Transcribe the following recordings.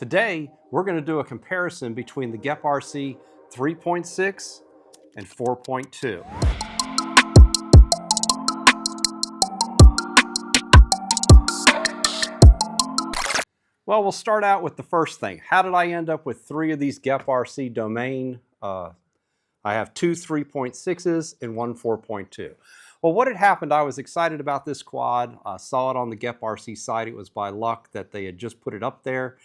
Today, we're going to do a comparison between the GEPRC 3.6 and 4.2. Well, we'll start out with the first thing. How did I end up with three of these GEPRC DoMain? I have two 3.6s and one 4.2. Well, what had happened, I was excited about this quad. I saw it on the GEPRC site. It was by luck that they had just put it up there.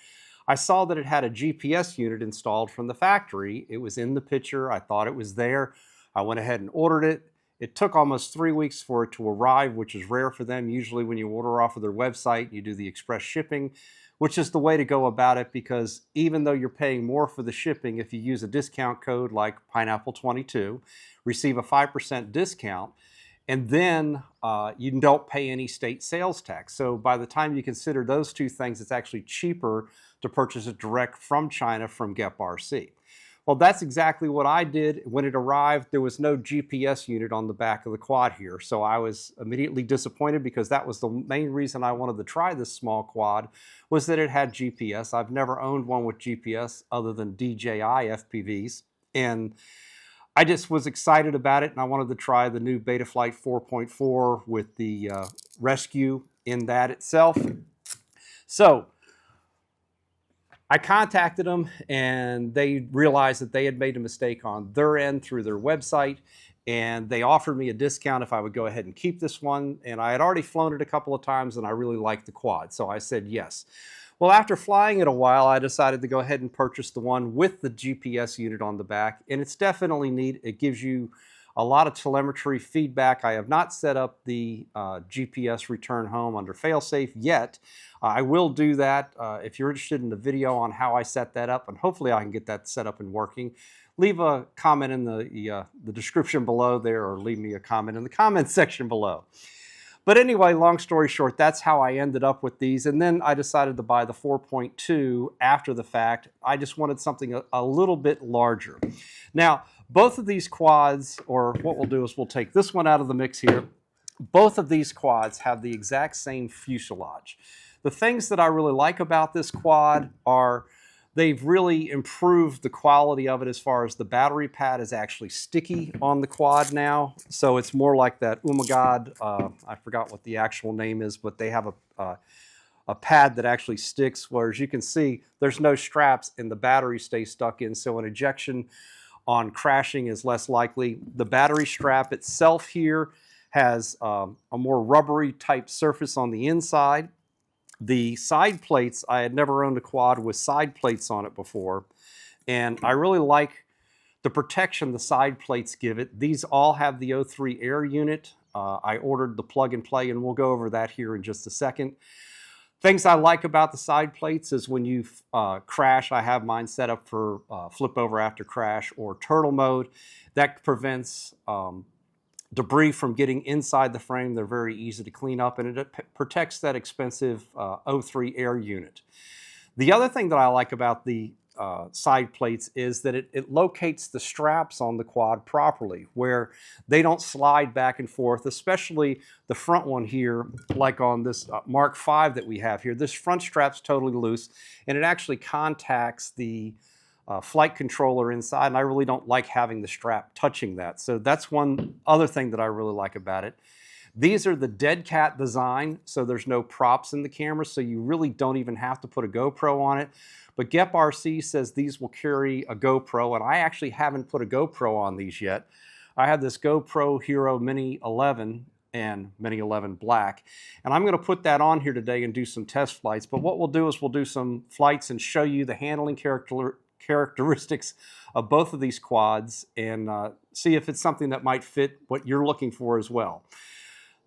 I saw that it had a GPS unit installed from the factory. It was in the picture. I thought it was there. I went ahead and ordered it. It took almost 3 weeks for it to arrive, which is rare for them. Usually when you order off of their website, you do the express shipping, which is the way to go about it, because even though you're paying more for the shipping, if you use a discount code like Pineapple22, receive a 5% discount, and then you don't pay any state sales tax. So by the time you consider those two things, it's actually cheaper to purchase it direct from China from GEPRC. Well, that's exactly what I did. When it arrived, there was no GPS unit on the back of the quad here. So I was immediately disappointed, because that was the main reason I wanted to try this small quad, was that it had GPS. I've never owned one with GPS other than DJI FPVs. And I just was excited about it, and I wanted to try the new Betaflight 4.4 with the rescue in that itself. So I contacted them, and they realized that they had made a mistake on their end through their website, and they offered me a discount if I would go ahead and keep this one. And I had already flown it a couple of times, and I really liked the quad, so I said yes. Well, after flying it a while, I decided to go ahead and purchase the one with the GPS unit on the back, and it's definitely neat. It gives you a lot of telemetry feedback. I have not set up the GPS return home under failsafe yet. I will do that. If you're interested in the video on how I set that up, and hopefully I can get that set up and working, leave a comment in the description below there, or leave me a comment in the comment section below. But anyway, long story short, that's how I ended up with these. And then I decided to buy the 4.2 after the fact. I just wanted something a little bit larger. Now, both of these quads, or what we'll do is we'll take this one out of the mix here. Both of these quads have the exact same fuselage. The things that I really like about this quad are they've really improved the quality of it, as far as the battery pad is actually sticky on the quad now. So it's more like that Umagod, I forgot what the actual name is, but they have a pad that actually sticks, whereas you can see there's no straps and the battery stays stuck in, so an ejection on crashing is less likely. The battery strap itself here has a more rubbery type surface on the inside. The side plates, I had never owned a quad with side plates on it before, and I really like the protection the side plates give it. These all have the O3 air unit. I ordered the plug and play, and we'll go over that here in just a second. Things I like about the side plates is when you crash, I have mine set up for flip over after crash or turtle mode. That prevents debris from getting inside the frame. They're very easy to clean up, and it protects that expensive O3 air unit. The other thing that I like about the side plates is that it locates the straps on the quad properly, where they don't slide back and forth, especially the front one here, like on this Mark V that we have here. This front strap's totally loose, and it actually contacts the flight controller inside, and I really don't like having the strap touching that. So that's one other thing that I really like about it. These are the dead cat design, so there's no props in the camera, so you really don't even have to put a GoPro on it. But GEPRC says these will carry a GoPro, and I actually haven't put a GoPro on these yet. I have this GoPro Hero Mini 11 and Mini 11 Black, and I'm going to put that on here today and do some test flights. But what we'll do is we'll do some flights and show you the handling characteristics of both of these quads, and see if it's something that might fit what you're looking for as well.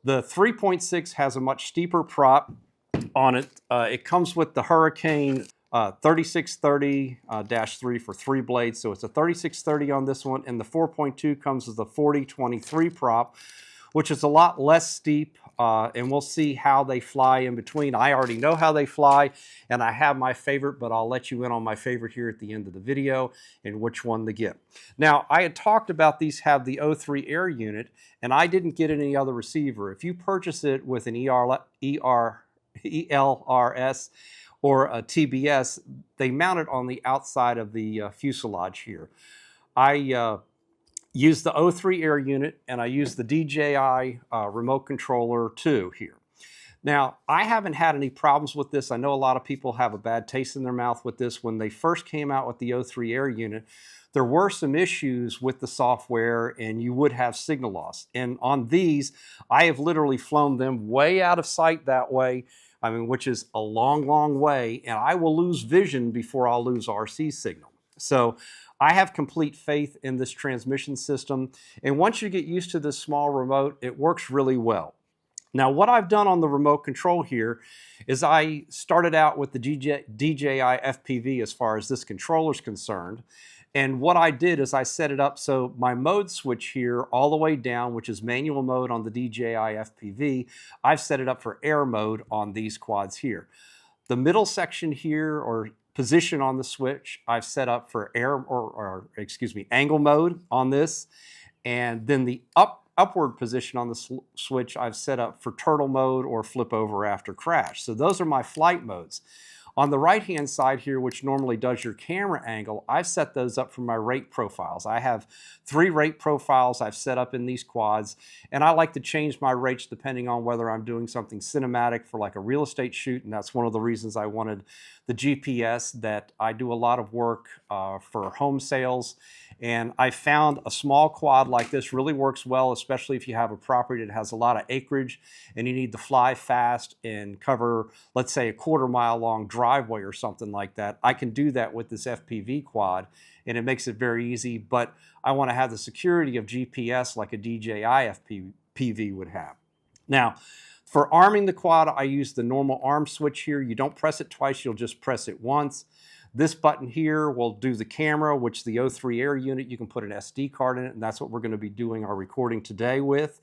The 3.6 has a much steeper prop on it. It comes with the Hurricane 3630-3 for 3 blades, so it's a 3630 on this one, and the 4.2 comes with a 4023 prop, which is a lot less steep, and we'll see how they fly in between. I already know how they fly, and I have my favorite, but I'll let you in on my favorite here at the end of the video and which one to get. Now, I had talked about these have the O3 air unit, and I didn't get any other receiver. If you purchase it with an ELRS or a TBS, they mount it on the outside of the fuselage here. I use the O3 air unit, and I use the DJI remote controller too here. Now, I haven't had any problems with this. I know a lot of people have a bad taste in their mouth with this. When they first came out with the O3 air unit, there were some issues with the software and you would have signal loss. And on these, I have literally flown them way out of sight that way, I mean, which is a long, long way, and I will lose vision before I'll lose RC signal. So I have complete faith in this transmission system. And once you get used to this small remote, it works really well. Now, what I've done on the remote control here is I started out with the DJI FPV as far as this controller is concerned. And what I did is I set it up so my mode switch here all the way down, which is manual mode on the DJI FPV, I've set it up for air mode on these quads here. The middle section here, or position on the switch, I've set up for angle mode on this. And then the upward position on the switch I've set up for turtle mode or flip over after crash. So those are my flight modes. On the right hand side here, which normally does your camera angle, I've set those up for my rate profiles. I have 3 rate profiles I've set up in these quads, and I like to change my rates depending on whether I'm doing something cinematic for like a real estate shoot, and that's one of the reasons I wanted the GPS, that I do a lot of work for home sales. And I found a small quad like this really works well, especially if you have a property that has a lot of acreage and you need to fly fast and cover, let's say, a 1/4 mile long driveway or something like that. I can do that with this FPV quad, and it makes it very easy, but I want to have the security of GPS like a DJI FPV would have. Now, for arming the quad, I use the normal arm switch here. You don't press it twice, you'll just press it once. This button here will do the camera, which the O3 air unit, you can put an SD card in it, and that's what we're going to be doing our recording today with.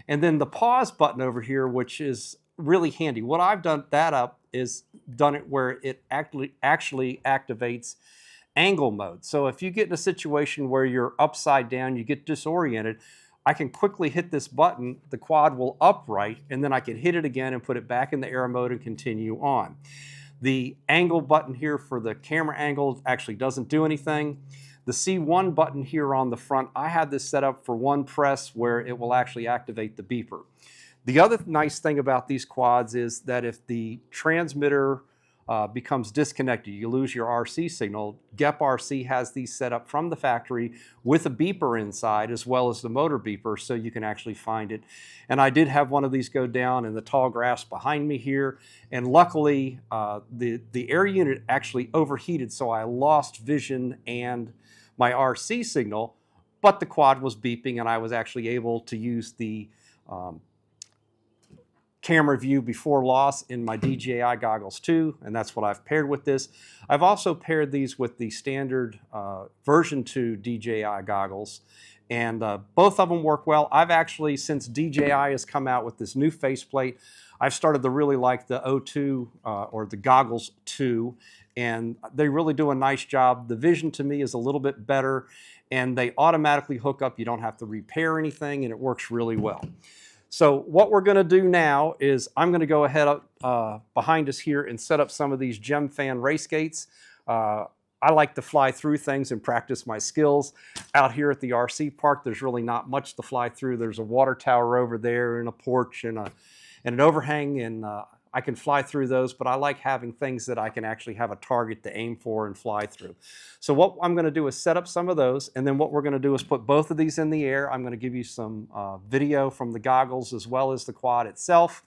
And then the pause button over here, which is really handy. What I've done is done it where it actually activates angle mode. So if you get in a situation where you're upside down, you get disoriented, I can quickly hit this button, the quad will upright, and then I can hit it again and put it back in the air mode and continue on. The angle button here for the camera angle actually doesn't do anything. The C1 button here on the front, I had this set up for one press where it will actually activate the beeper. The other nice thing about these quads is that if the transmitter becomes disconnected, you lose your RC signal, GEPRC has these set up from the factory with a beeper inside as well as the motor beeper, so you can actually find it. And I did have one of these go down in the tall grass behind me here, and luckily the air unit actually overheated, so I lost vision and my RC signal, but the quad was beeping and I was actually able to use the camera view before loss in my DJI goggles too, and that's what I've paired with this. I've also paired these with the standard version 2 DJI goggles, and both of them work well. I've actually, since DJI has come out with this new faceplate, I've started to really like the O2 or the goggles 2, and they really do a nice job. The vision to me is a little bit better, and they automatically hook up. You don't have to repair anything, and it works really well. So what we're going to do now is I'm going to go ahead up behind us here and set up some of these GemFan race gates. I like to fly through things and practice my skills. Out here at the RC park, there's really not much to fly through. There's a water tower over there and a porch and an overhang, and I can fly through those, but I like having things that I can actually have a target to aim for and fly through. So what I'm going to do is set up some of those, and then what we're going to do is put both of these in the air. I'm going to give you some video from the goggles as well as the quad itself,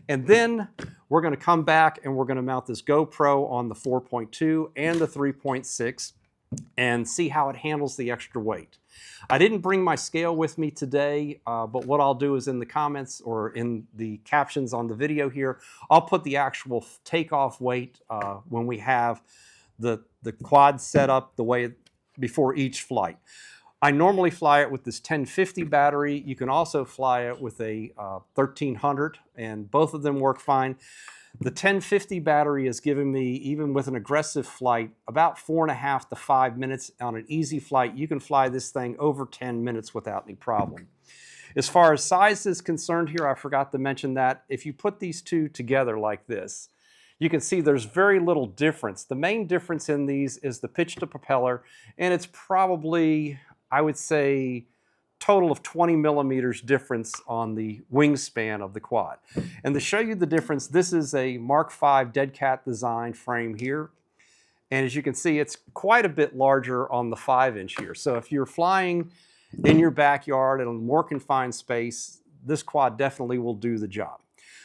and then we're going to come back and we're going to mount this GoPro on the 4.2 and the 3.6 and see how it handles the extra weight. I didn't bring my scale with me today, but what I'll do is in the comments or in the captions on the video here, I'll put the actual takeoff weight when we have the quad set up the way before each flight. I normally fly it with this 1050 battery. You can also fly it with a 1300, and both of them work fine. The 1050 battery is giving me, even with an aggressive flight, about 4.5 to 5 minutes. On an easy flight, you can fly this thing over 10 minutes without any problem. As far as size is concerned here, I forgot to mention that if you put these two together like this, you can see there's very little difference. The main difference in these is the pitch to propeller, and it's probably, I would say, total of 20 millimeters difference on the wingspan of the quad. And to show you the difference, this is a Mark V Dead Cat design frame here. And as you can see, it's quite a bit larger on the 5-inch here. So if you're flying in your backyard in a more confined space, this quad definitely will do the job.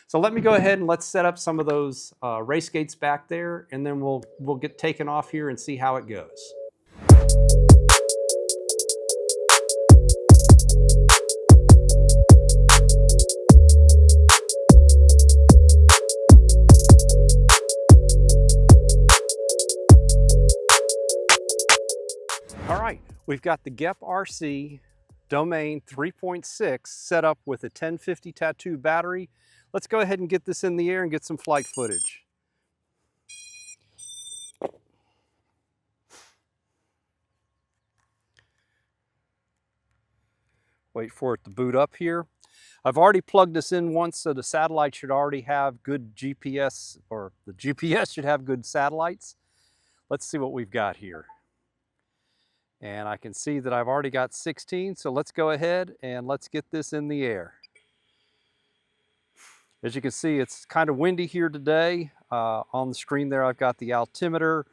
So let me go ahead and let's set up some of those race gates back there, and then we'll get taken off here and see how it goes. All right, we've got the GEPRC DoMain 3.6 set up with a 1050 Tattoo battery. Let's go ahead and get this in the air and get some flight footage. Wait for it to boot up here. I've already plugged this in once, so the satellite should already have good GPS, or the GPS should have good satellites. Let's see what we've got here. And I can see that I've already got 16, so let's go ahead and let's get this in the air. As you can see, it's kind of windy here today. On the screen there, I've got the altimeter.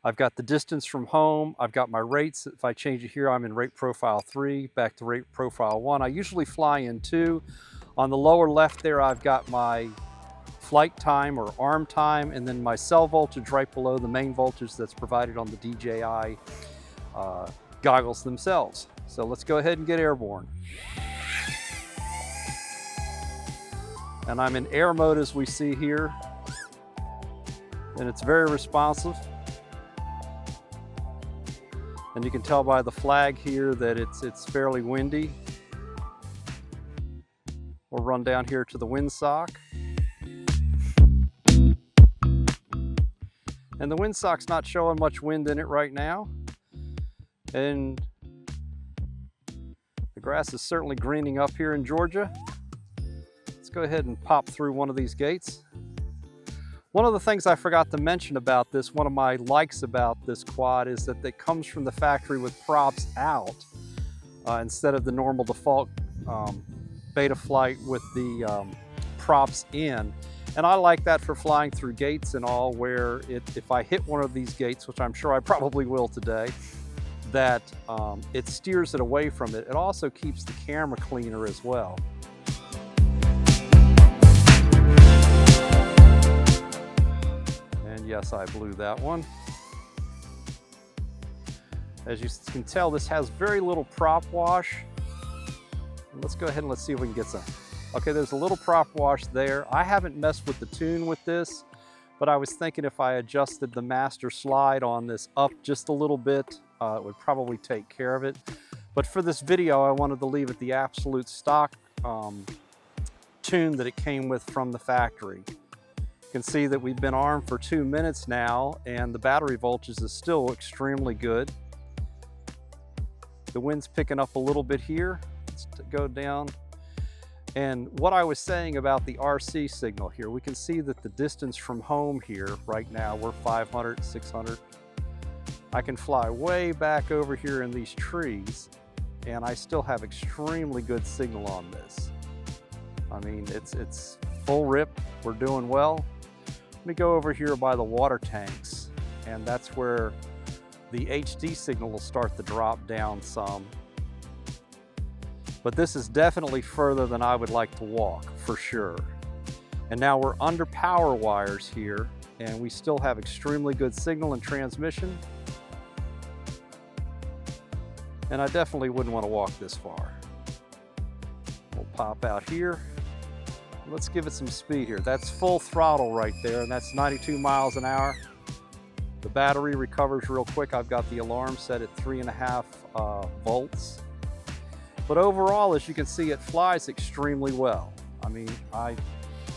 I've got the distance from home. I've got my rates. If I change it here, I'm in rate profile 3, back to rate profile 1. I usually fly in 2. On the lower left there, I've got my flight time or arm time, and then my cell voltage right below the main voltage that's provided on the DJI goggles themselves. So let's go ahead and get airborne. And I'm in air mode, as we see here, and it's very responsive. And you can tell by the flag here that it's fairly windy. We'll run down here to the windsock. And the windsock's not showing much wind in it right now. And the grass is certainly greening up here in Georgia. Let's go ahead and pop through one of these gates. One of the things I forgot to mention about this, one of my likes about this quad, is that it comes from the factory with props out instead of the normal default beta flight with the props in. And I like that for flying through gates and all, where if I hit one of these gates, which I'm sure I probably will today, that it steers it away from it. It also keeps the camera cleaner as well. And yes, I blew that one. As you can tell, this has very little prop wash. Let's go ahead and let's see if we can get some. Okay, there's a little prop wash there. I haven't messed with the tune with this, but I was thinking if I adjusted the master slide on this up just a little bit, it would probably take care of it. But for this video, I wanted to leave it the absolute stock tune that it came with from the factory. You can see that we've been armed for 2 minutes now, and the battery voltage is still extremely good. The wind's picking up a little bit here. Let's go down. And what I was saying about the RC signal here, we can see that the distance from home here right now, we're 500, 600. I can fly way back over here in these trees, and I still have extremely good signal on this. I mean, it's full rip. We're doing well. Let me go over here by the water tanks, and that's where the HD signal will start to drop down some. But this is definitely further than I would like to walk, for sure. And now we're under power wires here, and we still have extremely good signal and transmission. And I definitely wouldn't want to walk this far. We'll pop out here. Let's give it some speed here. That's full throttle right there, and that's 92 miles an hour. The battery recovers real quick. I've got the alarm set at 3.5 volts. But overall, as you can see, it flies extremely well. I mean, I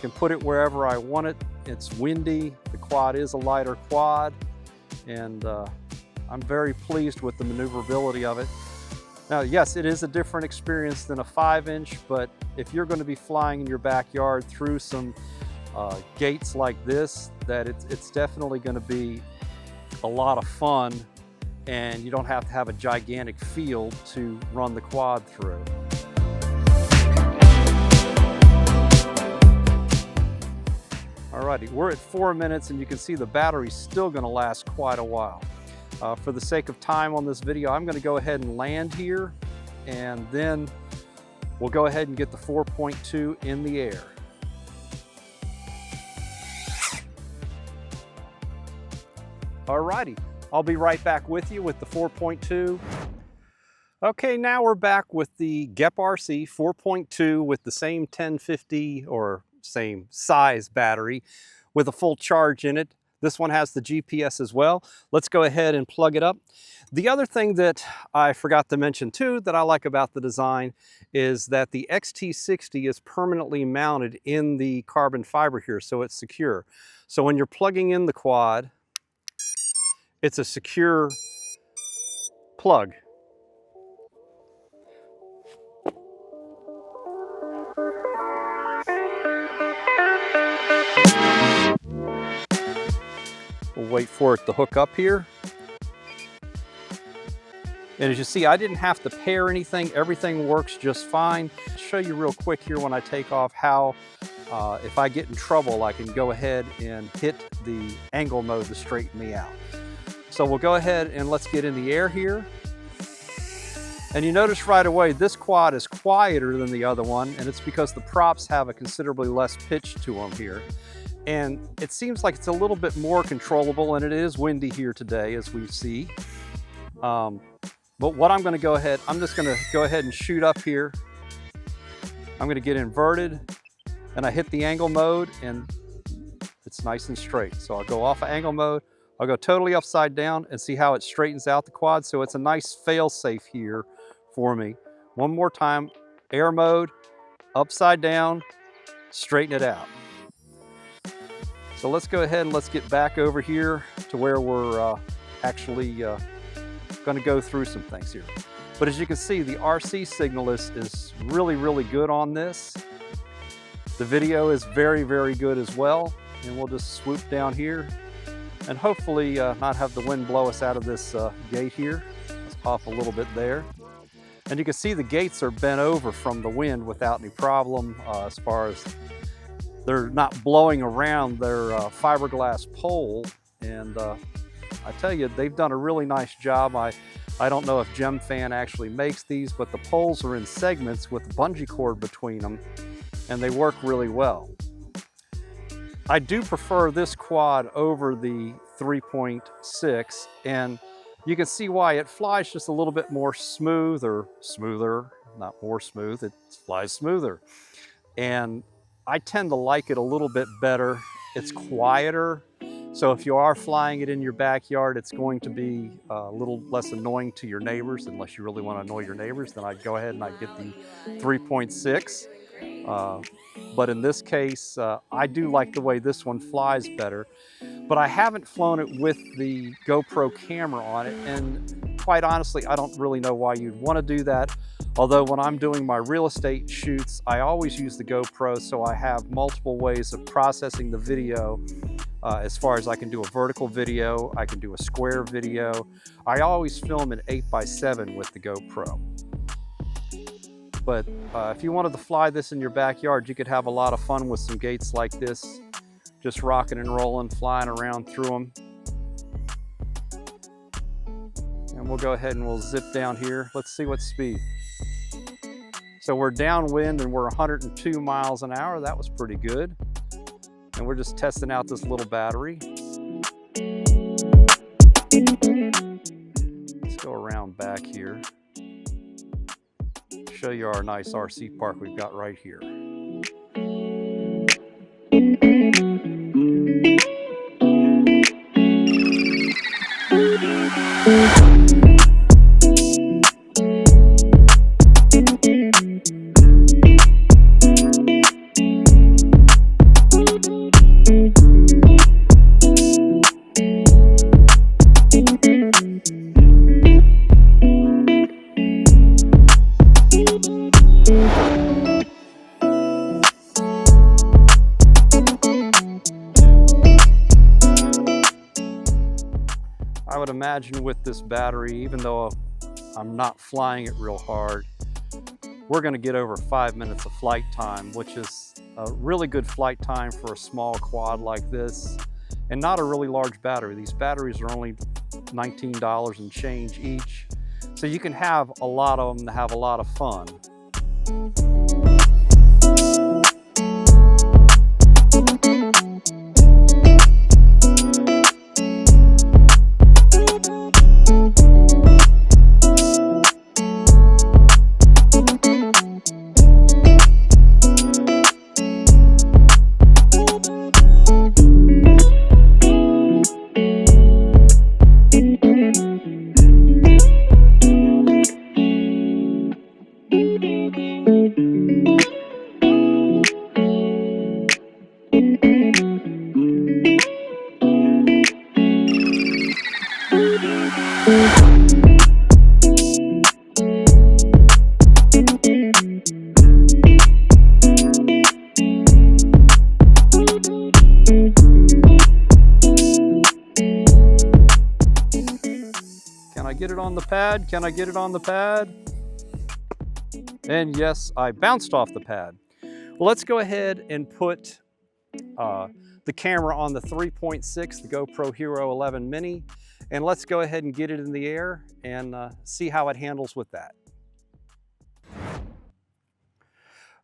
can put it wherever I want it. It's windy. The quad is a lighter quad, and I'm very pleased with the maneuverability of it. Now, yes, it is a different experience than a 5-inch, but if you're going to be flying in your backyard through some gates like this that it's definitely going to be a lot of fun, and you don't have to have a gigantic field to run the quad through. Alrighty, we're at 4 minutes and you can see the battery's still going to last quite a while. For the sake of time on this video, I'm going to go ahead and land here, and then we'll go ahead and get the 4.2 in the air. Alrighty, I'll be right back with you with the 4.2. Okay, now we're back with the GEPRC 4.2 with the same 1050 or same size battery with a full charge in it. This one has the GPS as well. Let's go ahead and plug it up. The other thing that I forgot to mention too that I like about the design is that the XT60 is permanently mounted in the carbon fiber here, so it's secure. So when you're plugging in the quad, it's a secure plug. We'll wait for it to hook up here. And as you see, I didn't have to pair anything. Everything works just fine. I'll show you real quick here when I take off how, if I get in trouble, I can go ahead and hit the angle mode to straighten me out. So we'll go ahead and let's get in the air here. And you notice right away, this quad is quieter than the other one, and it's because the props have a considerably less pitch to them here. And it seems like it's a little bit more controllable, and it is windy here today, as we see. But what I'm going to go ahead, I'm just going to go ahead and shoot up here. I'm going to get inverted, and I hit the angle mode, and it's nice and straight. So I'll go off of angle mode, I'll go totally upside down, and see how it straightens out the quad. So it's a nice fail-safe here for me. One more time, air mode, upside down, straighten it out. So let's go ahead and let's get back over here to where we're actually going to go through some things here. But as you can see, the RC signal is really, really good on this. The video is very, very good as well. And we'll just swoop down here and hopefully not have the wind blow us out of this gate here. Let's pop a little bit there. And you can see the gates are bent over from the wind without any problem as far as they're not blowing around their fiberglass pole. And I tell you, they've done a really nice job. I don't know if GemFan actually makes these, but the poles are in segments with bungee cord between them, and they work really well. I do prefer this quad over the 3.6, and you can see why. It flies just a little bit more smoother, not more smooth, it flies smoother. And I tend to like it a little bit better. It's quieter, so if you are flying it in your backyard, it's going to be a little less annoying to your neighbors. Unless you really want to annoy your neighbors, then I'd go ahead and I'd get the 3.6. But in this case, I do like the way this one flies better. But I haven't flown it with the GoPro camera on it, and quite honestly, I don't really know why you'd want to do that. Although when I'm doing my real estate shoots, I always use the GoPro, so I have multiple ways of processing the video. As far as I can do a vertical video, I can do a square video. I always film in 8x7 with the GoPro. But if you wanted to fly this in your backyard, you could have a lot of fun with some gates like this, just rocking and rolling, flying around through them. And we'll go ahead and we'll zip down here. Let's see what speed. So we're downwind and we're 102 miles an hour. That was pretty good. And we're just testing out this little battery. Let's go around back here. Show you our nice RC park we've got right here. I would imagine with this battery, even though I'm not flying it real hard, we're going to get over 5 minutes of flight time, which is a really good flight time for a small quad like this, and not a really large battery. These batteries are only $19 and change each, so you can have a lot of them to have a lot of fun. Can I get it on the pad? Can I get it on the pad? And yes, I bounced off the pad. Well, let's go ahead and put the camera on the 3.6, the GoPro Hero 11 Mini, and let's go ahead and get it in the air and see how it handles with that.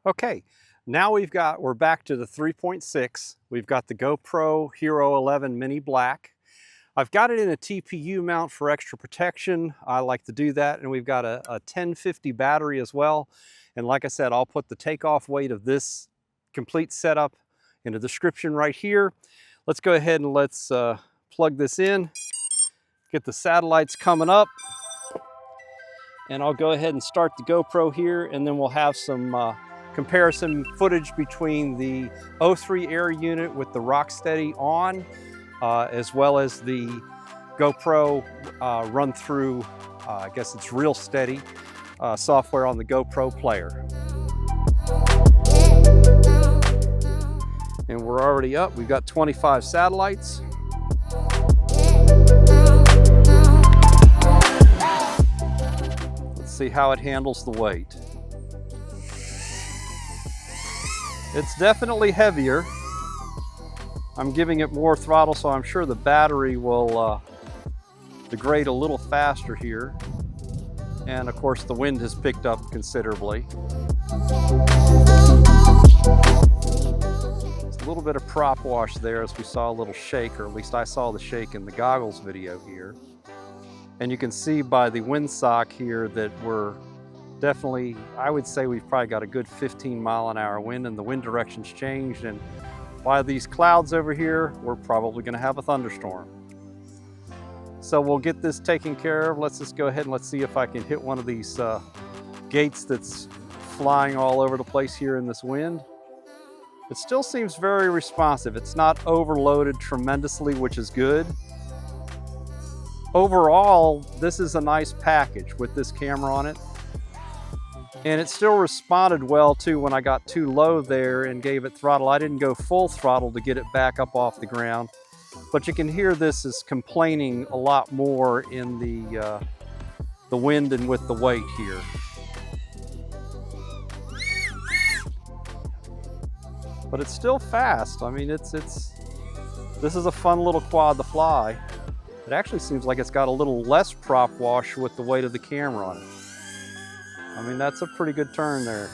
Okay, now we're back to the 3.6. We've got the GoPro Hero 11 Mini Black. I've got it in a TPU mount for extra protection. I like to do that, and we've got a 1050 battery as well. And like I said, I'll put the takeoff weight of this complete setup in the description right here. Let's go ahead and let's plug this in, get the satellites coming up, and I'll go ahead and start the GoPro here, and then we'll have some comparison footage between the O3 Air unit with the Rocksteady on, as well as the GoPro run through, I guess it's Real Steady software on the GoPro player. And we're already up. We've got 25 satellites. Let's see how it handles the weight. It's definitely heavier. I'm giving it more throttle, so I'm sure the battery will degrade a little faster here. And of course, the wind has picked up considerably. There's a little bit of prop wash there, as we saw a little shake, or at least I saw the shake in the goggles video here. And you can see by the windsock here that we're definitely, I would say we've probably got a good 15-mile-an-hour wind, and the wind direction's changed. And by these clouds over here, we're probably going to have a thunderstorm. So we'll get this taken care of. Let's just go ahead and let's see if I can hit one of these gates that's flying all over the place here in this wind. It still seems very responsive. It's not overloaded tremendously, which is good. Overall, this is a nice package with this camera on it. And it still responded well too when I got too low there and gave it throttle. I didn't go full throttle to get it back up off the ground. But you can hear this is complaining a lot more in the wind and with the weight here. But it's still fast. I mean, this is a fun little quad to fly. It actually seems like it's got a little less prop wash with the weight of the camera on it. I mean, that's a pretty good turn there.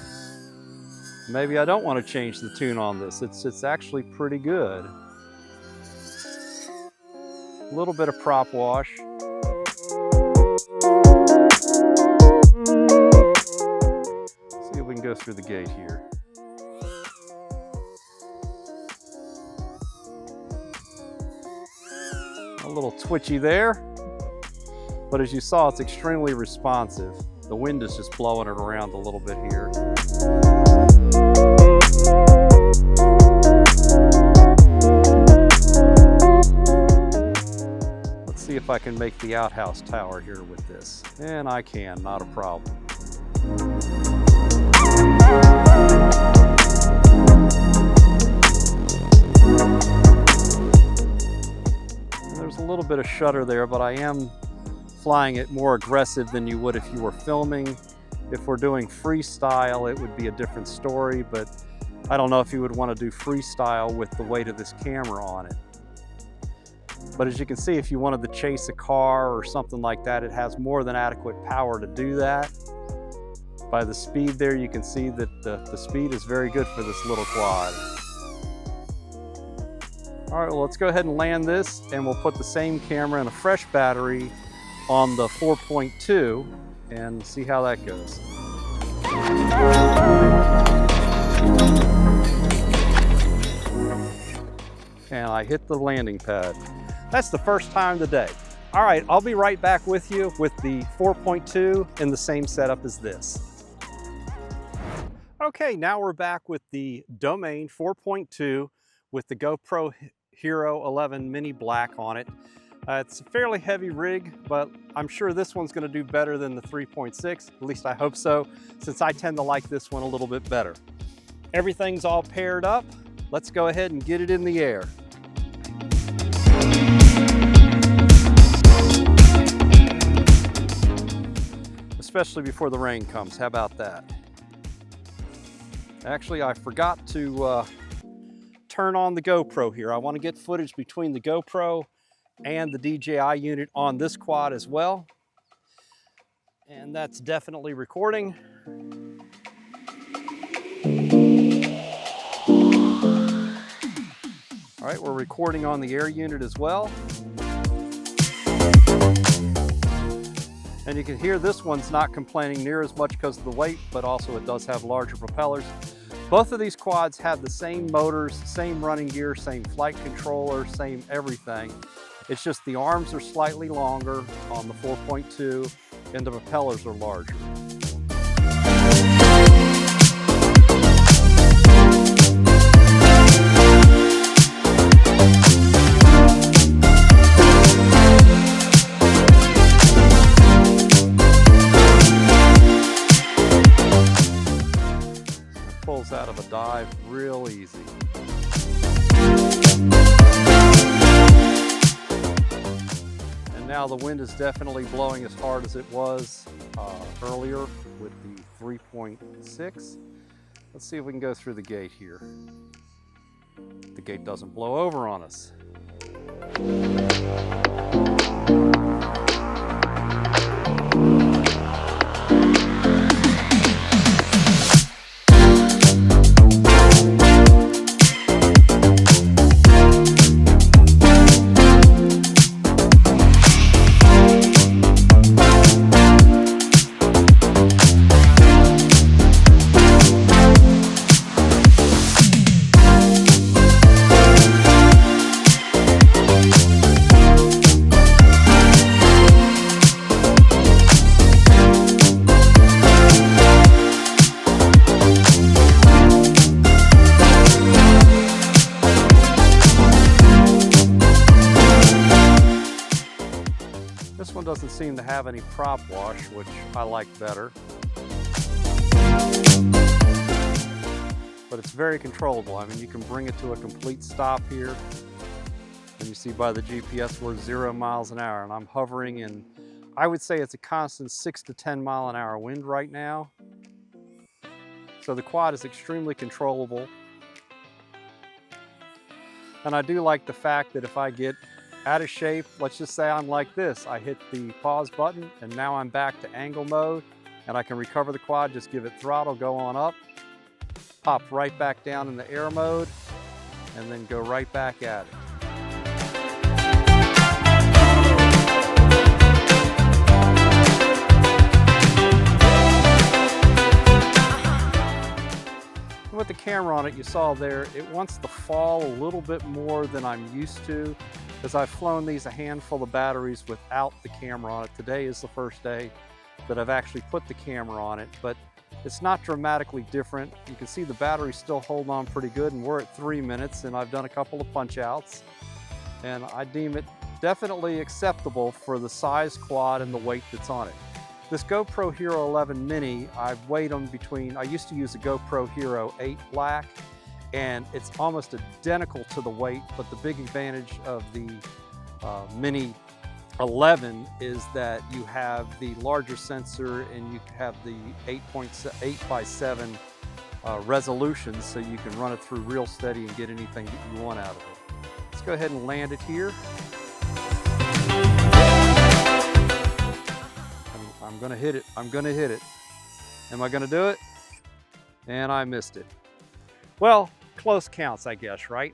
Maybe I don't want to change the tune on this. It's actually pretty good. A little bit of prop wash. See if we can go through the gate here. A little twitchy there, but as you saw, it's extremely responsive. The wind is just blowing it around a little bit here. Let's see if I can make the outhouse tower here with this. And I can, not a problem. And there's a little bit of shutter there, but I am flying it more aggressive than you would if you were filming. If we're doing freestyle, it would be a different story, but I don't know if you would want to do freestyle with the weight of this camera on it. But as you can see, if you wanted to chase a car or something like that, it has more than adequate power to do that. By the speed there, you can see that the speed is very good for this little quad. All right, well, let's go ahead and land this, and we'll put the same camera and a fresh battery on the 4.2 and see how that goes. And I hit the landing pad. That's the first time today. All right, I'll be right back with you with the 4.2 in the same setup as this. Okay, now we're back with the DoMain 4.2 with the GoPro Hero 11 Mini Black on it. It's a fairly heavy rig, but I'm sure this one's going to do better than the 3.6. At least I hope so, since I tend to like this one a little bit better. Everything's all paired up. Let's go ahead and get it in the air. Especially before the rain comes. How about that? Actually, I forgot to turn on the GoPro here. I want to get footage between the GoPro and the DJI unit on this quad as well. And that's definitely recording. All right, we're recording on the air unit as well. And you can hear this one's not complaining near as much because of the weight, but also it does have larger propellers. Both of these quads have the same motors, same running gear, same flight controller, same everything. It's just the arms are slightly longer on the 4.2 and the propellers are larger. It pulls out of a dive real easy. Now the wind is definitely blowing as hard as it was earlier with the 3.6. Let's see if we can go through the gate here. The gate doesn't blow over on us. This one doesn't seem to have any prop wash, which I like better. But it's very controllable. I mean, you can bring it to a complete stop here. And you see by the GPS we're 0 miles an hour, and I'm hovering in, I would say it's a constant 6 to 10 mile an hour wind right now. So the quad is extremely controllable. And I do like the fact that if I get out of shape, let's just say I'm like this, I hit the pause button and now I'm back to angle mode and I can recover the quad, just give it throttle, go on up, pop right back down in the air mode, and then go right back at it. With the camera on it, you saw there, it wants to fall a little bit more than I'm used to, as I've flown these a handful of batteries without the camera on it. Today is the first day that I've actually put the camera on it, but it's not dramatically different. You can see the batteries still hold on pretty good, and we're at 3 minutes, and I've done a couple of punch outs, and I deem it definitely acceptable for the size quad and the weight that's on it. This GoPro Hero 11 Mini, I've weighed them between, I used to use a GoPro Hero 8 Black, and it's almost identical to the weight, but the big advantage of the Mini 11 is that you have the larger sensor and you have the 8.8x7 resolution, so you can run it through real steady and get anything that you want out of it. Let's go ahead and land it here. I'm gonna hit it. I'm gonna hit it. Am I gonna do it? And I missed it. Well, close counts, I guess, right?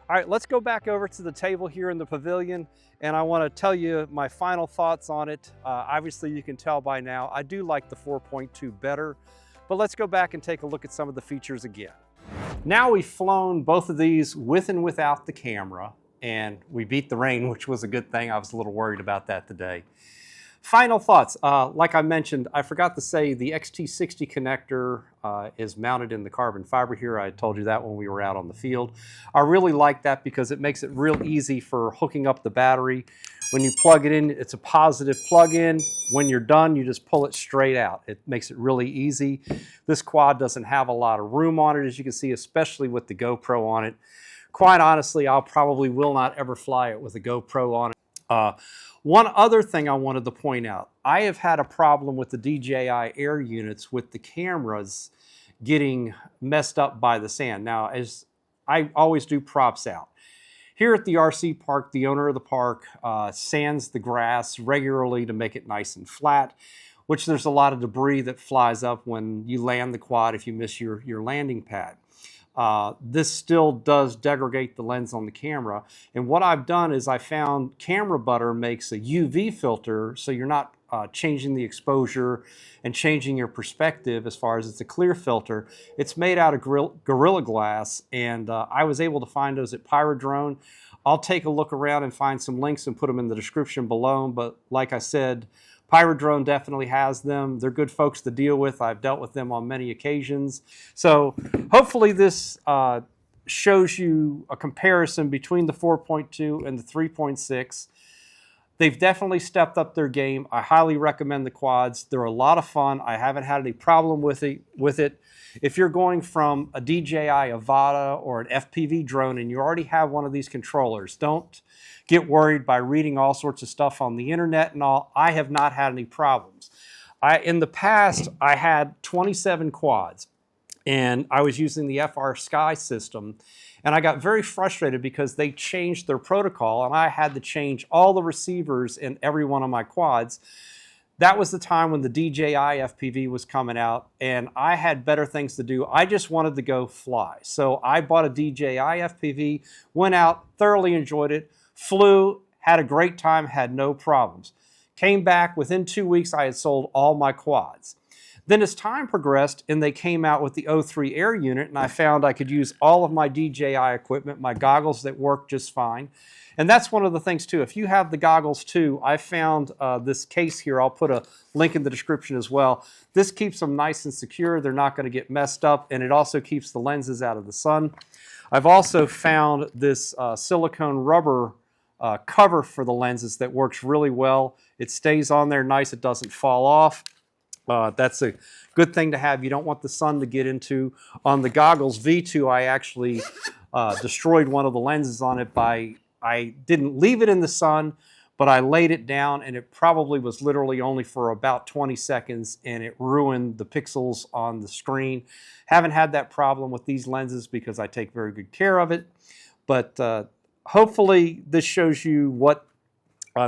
All right, let's go back over to the table here in the pavilion, and I want to tell you my final thoughts on it. Obviously, you can tell by now, I do like the 4.2 better, but let's go back and take a look at some of the features again. Now we've flown both of these with and without the camera, and we beat the rain, which was a good thing. I was a little worried about that today. Final thoughts. Like I mentioned, I forgot to say the XT60 connector is mounted in the carbon fiber here. I told you that when we were out on the field. I really like that because it makes it real easy for hooking up the battery. When you plug it in, it's a positive plug-in. When you're done, you just pull it straight out. It makes it really easy. This quad doesn't have a lot of room on it, as you can see, especially with the GoPro on it. Quite honestly, I probably will not ever fly it with a GoPro on it. One other thing I wanted to point out, I have had a problem with the DJI Air units with the cameras getting messed up by the sand. Now, as I always do props out. Here at the RC park, the owner of the park sands the grass regularly to make it nice and flat, which there's a lot of debris that flies up when you land the quad if you miss your landing pad. This still does degrade the lens on the camera. And what I've done is I found Camera Butter makes a UV filter, so you're not changing the exposure and changing your perspective as far as it's a clear filter. It's made out of Gorilla Glass, and I was able to find those at Pyrodrone. I'll take a look around and find some links and put them in the description below, but like I said, Pyrodrone definitely has them. They're good folks to deal with. I've dealt with them on many occasions. So hopefully this shows you a comparison between the 4.2 and the 3.6. They've definitely stepped up their game. I highly recommend the quads. They're a lot of fun. I haven't had any problem with it. If you're going from a DJI Avata or an FPV drone and you already have one of these controllers, don't get worried by reading all sorts of stuff on the internet and all. I have not had any problems. In the past, I had 27 quads, and I was using the FR Sky system, and I got very frustrated because they changed their protocol, and I had to change all the receivers in every one of my quads. That was the time when the DJI FPV was coming out, and I had better things to do. I just wanted to go fly. So I bought a DJI FPV, went out, thoroughly enjoyed it, flew, had a great time, had no problems. Came back, within 2 weeks, I had sold all my quads. Then as time progressed and they came out with the O3 Air unit, and I found I could use all of my DJI equipment, my goggles that work just fine. And that's one of the things too. If you have the goggles too, I found this case here. I'll put a link in the description as well. This keeps them nice and secure. They're not going to get messed up, and it also keeps the lenses out of the sun. I've also found this silicone rubber cover for the lenses that works really well. It stays on there nice. It doesn't fall off. That's a good thing to have. You don't want the sun to get into. On the goggles V2, I actually destroyed one of the lenses on it by, I didn't leave it in the sun, but I laid it down, and it probably was literally only for about 20 seconds, and it ruined the pixels on the screen. Haven't had that problem with these lenses because I take very good care of it. But hopefully this shows you what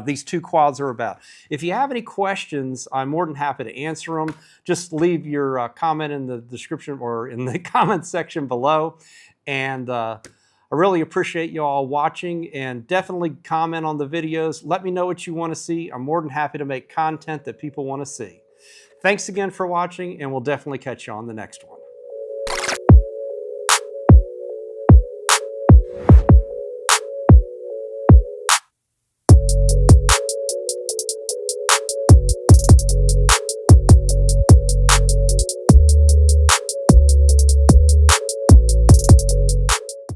these two quads are about. If you have any questions, I'm more than happy to answer them. Just leave your comment in the description or in the comment section below. And I really appreciate you all watching, and definitely comment on the videos. Let me know what you want to see. I'm more than happy to make content that people want to see. Thanks again for watching, and we'll definitely catch you on the next one.